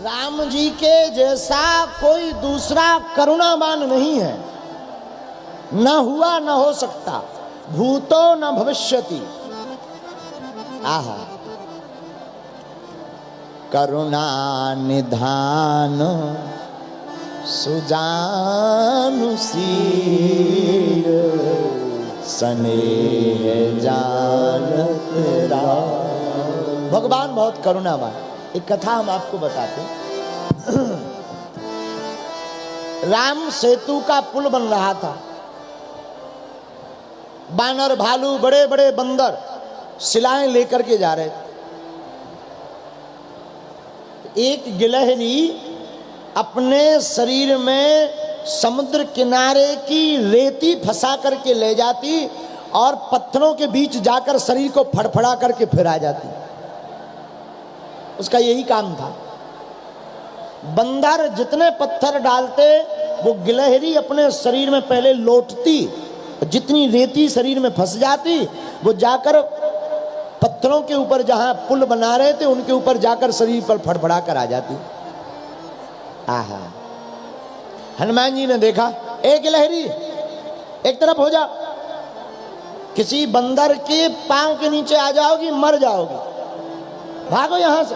राम जी के जैसा कोई दूसरा करुणावान नहीं है, न हुआ न हो सकता, भूतो न भविष्यति। आहा, करुणा निधान सुजानु शील, स्नेह जानत राम। भगवान बहुत करुणावान। एक कथा हम आपको बताते हैं। राम सेतु का पुल बन रहा था। बानर, भालू, बड़े बड़े बंदर शिलाएं लेकर के जा रहे थे। एक गिलहरी अपने शरीर में समुद्र किनारे की रेती फंसा करके ले जाती और पत्थरों के बीच जाकर शरीर को फड़फड़ा करके फिर आ जाती। उसका यही काम था। बंदर जितने पत्थर डालते वो गिलहरी अपने शरीर में पहले लौटती, जितनी रेती शरीर में फंस जाती वो जाकर पत्थरों के ऊपर जहां पुल बना रहे थे उनके ऊपर जाकर शरीर पर फड़फड़ा कर आ जाती। आहा, हनुमान जी ने देखा, ए गिलहरी एक तरफ हो जा, किसी बंदर के पांव के नीचे आ जाओगी, मर जाओगी, भागो यहां से,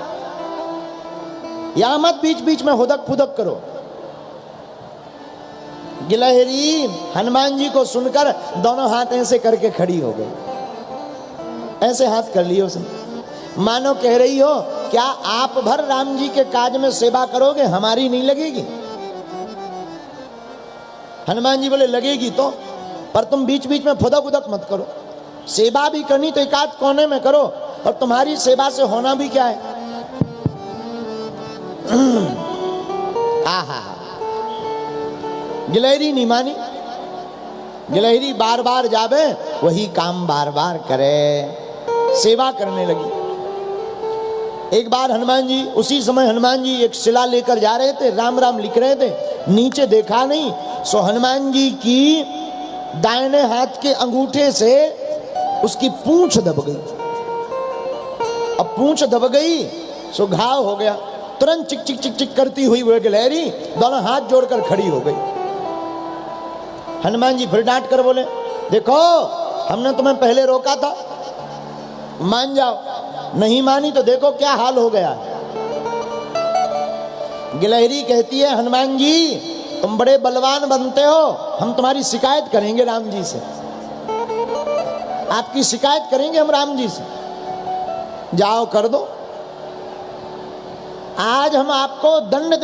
यहां मत बीच बीच में हुदक फुदक करो। गिलहरी हनुमान जी को सुनकर दोनों हाथ ऐसे करके खड़ी हो गई। ऐसे हाथ कर लिए उसने, मानो कह रही हो क्या आप भर राम जी के काज में सेवा करोगे, हमारी नहीं लगेगी। हनुमान जी बोले लगेगी तो, पर तुम बीच बीच में फुदक उदक मत करो। सेवा भी करनी तो एक आध कोने में करो, और तुम्हारी सेवा से होना भी क्या है। आहा, गिलहरी नहीं मानी। गिलहरी बार बार जावे, वही काम बार बार करे, सेवा करने लगी। एक बार हनुमान जी, उसी समय हनुमान जी एक शिला लेकर जा रहे थे, राम राम लिख रहे थे, नीचे देखा नहीं, सो हनुमान जी की दाहिने हाथ के अंगूठे से उसकी पूंछ दब गई। अब पूंछ दब गई सो घाव हो गया। तुरंत चिक चिक चिक चिक करती हुई वो गिलहरी दोनों हाथ जोड़कर खड़ी हो गई। हनुमान जी फिर डांट कर बोले, देखो हमने तुम्हें पहले रोका था, मान जाओ। नहीं मानी तो देखो क्या हाल हो गया। गिलहरी कहती है, हनुमान जी तुम बड़े बलवान बनते हो, हम तुम्हारी शिकायत करेंगे राम जी से, आपकी शिकायत करेंगे हम राम जी से। जाओ कर दो, आज हम आपको दंड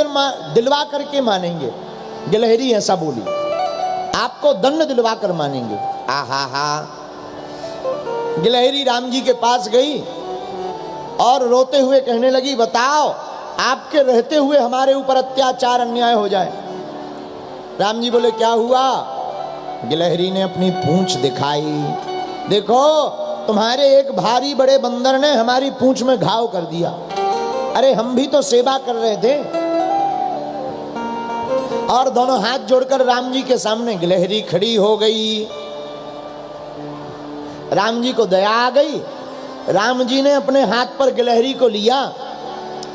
दिलवा करके मानेंगे। गिलहरी ऐसा बोली, आपको दंड दिलवा कर मानेंगे। आहा हा। गिलहरी राम जी के पास गई और रोते हुए कहने लगी, बताओ आपके रहते हुए हमारे ऊपर अत्याचार अन्याय हो जाए। राम जी बोले, क्या हुआ? गिलहरी ने अपनी पूंछ दिखाई, देखो तुम्हारे एक भारी बड़े बंदर ने हमारी पूंछ में घाव कर दिया। अरे हम भी तो सेवा कर रहे थे। और दोनों हाथ जोड़कर राम जी के सामने गिलहरी खड़ी हो गई। राम जी को दया आ गई। राम जी ने अपने हाथ पर गिलहरी को लिया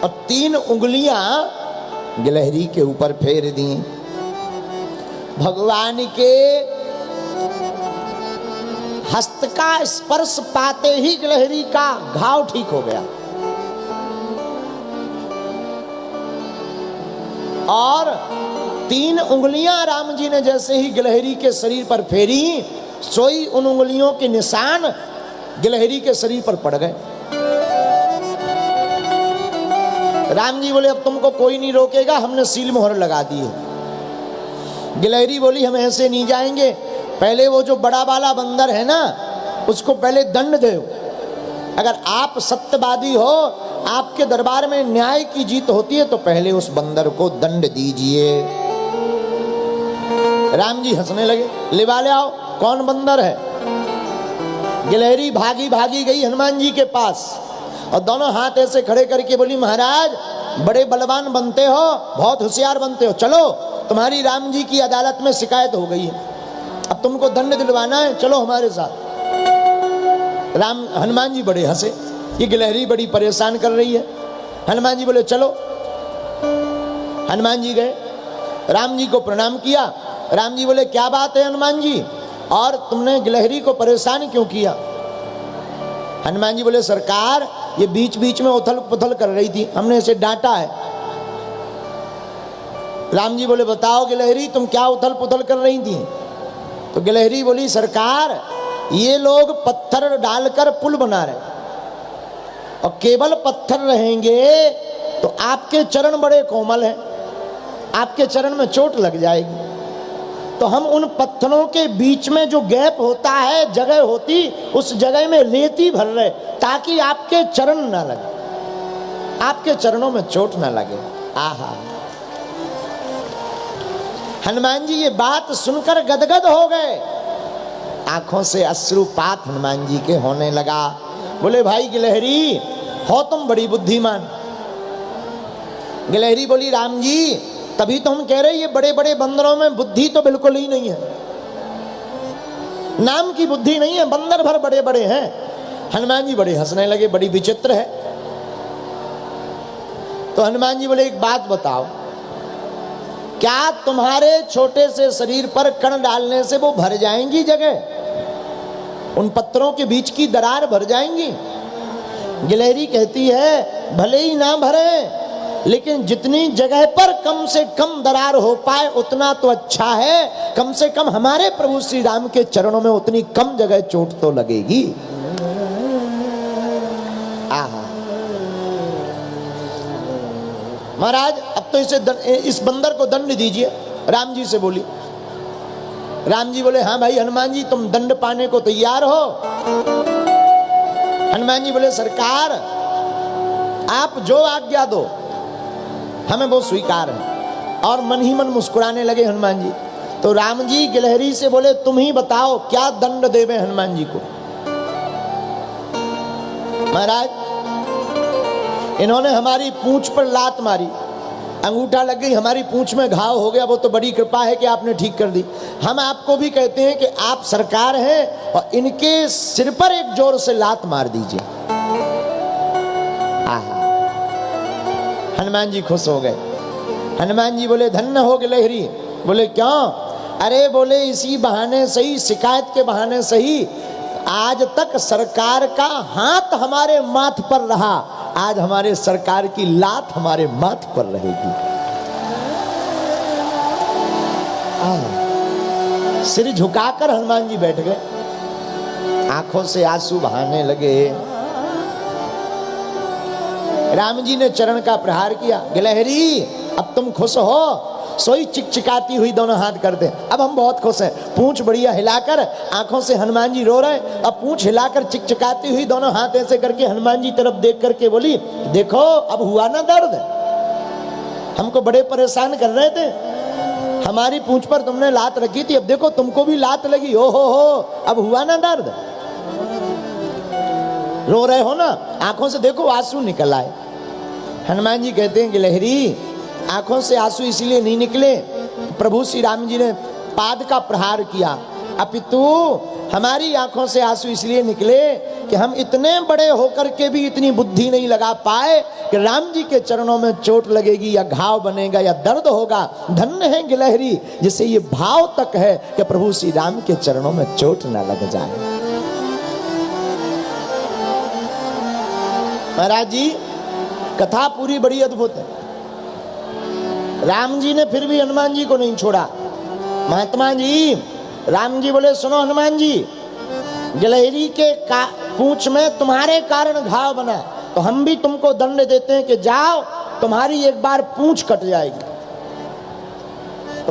और 3 उंगलियां गिलहरी के ऊपर फेर दी। भगवान के हस्त का स्पर्श पाते ही गिलहरी का घाव ठीक हो गया। और 3 उंगलियां राम जी ने जैसे ही गिलहरी के शरीर पर फेरी, सोई उन उंगलियों के निशान गिलहरी के शरीर पर पड़ गए। राम जी बोले, अब तुमको कोई नहीं रोकेगा, हमने सील मोहर लगा दी है। गिलहरी बोली, हम ऐसे नहीं जाएंगे, पहले वो जो बड़ा वाला बंदर है ना उसको पहले दंड दो। अगर आप सत्यवादी हो, आपके दरबार में न्याय की जीत होती है, तो पहले उस बंदर को दंड दीजिए। राम जी हंसने लगे, लिवा ले आओ, कौन बंदर है। गिलहरी भागी भागी गई हनुमान जी के पास और दोनों हाथ ऐसे खड़े करके बोली, महाराज बड़े बलवान बनते हो, बहुत होशियार बनते हो, चलो तुम्हारी राम जी की अदालत में शिकायत हो गई है, अब तुमको दंड दिलवाना है, चलो हमारे साथ। हनुमान जी बड़े हंसे, ये गिलहरी बड़ी परेशान कर रही है। हनुमान जी बोले, चलो। हनुमान जी गए, राम जी को प्रणाम किया। राम जी बोले क्या बात है हनुमान जी, और तुमने गिलहरी को परेशान क्यों किया? हनुमान जी बोले सरकार ये बीच बीच में उथल पुथल कर रही थी, हमने इसे डांटा है। राम जी बोले बताओ गिलहरी तुम क्या उथल पुथल कर रही थी? तो गिलहरी बोली सरकार ये लोग पत्थर डालकर पुल बना रहे, और केवल पत्थर रहेंगे तो आपके चरण बड़े कोमल हैं, आपके चरण में चोट लग जाएगी। तो हम उन पत्थरों के बीच में जो गैप होता है, जगह होती, उस जगह में रेती भर रहे ताकि आपके चरण ना लगे, आपके चरणों में चोट ना लगे। आहा, हनुमान जी ये बात सुनकर गदगद हो गए, आंखों से अश्रुपात हनुमान जी के होने लगा। बोले भाई गिलहरी हो तुम बड़ी बुद्धिमान। गिलहरी बोली राम जी तभी तो हम कह रहे ये बड़े बड़े बंदरों में बुद्धि तो बिल्कुल ही नहीं है, नाम की बुद्धि नहीं है, बंदर भर बड़े बड़े हैं। हनुमान जी बड़े हंसने लगे, बड़ी विचित्र है। तो हनुमान जी बोले एक बात बताओ, क्या तुम्हारे छोटे से शरीर पर कण डालने से वो भर जाएंगी जगह, उन पत्थरों के बीच की दरार भर जाएंगी? गिलहरी कहती है भले ही ना भरे, लेकिन जितनी जगह पर कम से कम दरार हो पाए उतना तो अच्छा है, कम से कम हमारे प्रभु श्री राम के चरणों में उतनी कम जगह चोट तो लगेगी। आहा, महाराज अब तो इस बंदर को दंड दीजिए, राम जी से बोली। राम जी बोले हाँ भाई हनुमान जी तुम दंड पाने को तैयार हो? हनुमान जी बोले सरकार आप जो आज्ञा दो हमें वो स्वीकार है। और मन ही मन मुस्कुराने लगे हनुमान जी। तो राम जी गिलहरी से बोले तुम ही बताओ क्या दंड देवे हनुमान जी को? महाराज इन्होंने हमारी पूंछ पर लात मारी, अंगूठा लग गई, हमारी पूंछ में घाव हो गया, वो तो बड़ी कृपा है कि आपने ठीक कर दी। हम आपको भी कहते हैं कि आप सरकार हैं और इनके सिर पर एक जोर से लात मार दीजिए। आहा, हनुमान जी खुश हो गए। हनुमान जी बोले धन्य हो गिलहरी। बोले क्यों? अरे बोले इसी बहाने सही, शिकायत के बहाने सही, आज तक सरकार का हाथ हमारे माथ पर रहा, आज हमारे सरकार की लात हमारे माथ पर रहेगी। सिर झुकाकर हनुमान जी बैठ गए, आंखों से आंसू बहाने लगे। राम जी ने चरण का प्रहार किया। गिलहरी अब तुम खुश हो? सोई चिकचिकाती हुई दोनों हाथ करते, अब हम बहुत खुश हैं। पूंछ बढ़िया हिलाकर, आंखों से हनुमान जी रो रहे, अब पूंछ हिलाकर चिकचिकाती हुई दोनों हाथ ऐसे करके हनुमान जी तरफ देख करके बोली देखो अब हुआ ना दर्द, हमको बड़े परेशान कर रहे थे, हमारी पूंछ पर तुमने लात रखी थी, अब देखो तुमको भी लात लगी, ओ हो अब हुआ ना दर्द? रो रहे हो ना, आंखों से देखो आंसू निकल आए। हनुमान जी कहते हैं गिलहरी आंखों से आंसू इसलिए नहीं निकले, प्रभु श्री राम जी ने पाद का प्रहार किया, अपितु हमारी आंखों से आंसू इसलिए निकले कि हम इतने बड़े होकर के भी इतनी बुद्धि नहीं लगा पाए कि राम जी के चरणों में चोट लगेगी या घाव बनेगा या दर्द होगा। धन्य है गिलहरी जिसे ये भाव तक है कि प्रभु श्री राम के चरणों में चोट न लग जाए। महाराज जी कथा पूरी बड़ी अद्भुत है। राम जी ने फिर भी हनुमान जी को नहीं छोड़ा। महात्मा जी, राम जी बोले सुनो हनुमान जी, गिलहरी के पूंछ में तुम्हारे कारण घाव बना, तो हम भी तुमको दंड देते हैं कि जाओ तुम्हारी एक बार पूंछ कट जाएगी।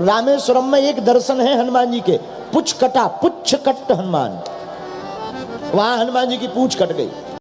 रामेश्वरम में एक दर्शन है हनुमान जी के, पुच्छ कटा, पुच्छ कट हनुमान, वहां हनुमान जी की पूंछ कट गई।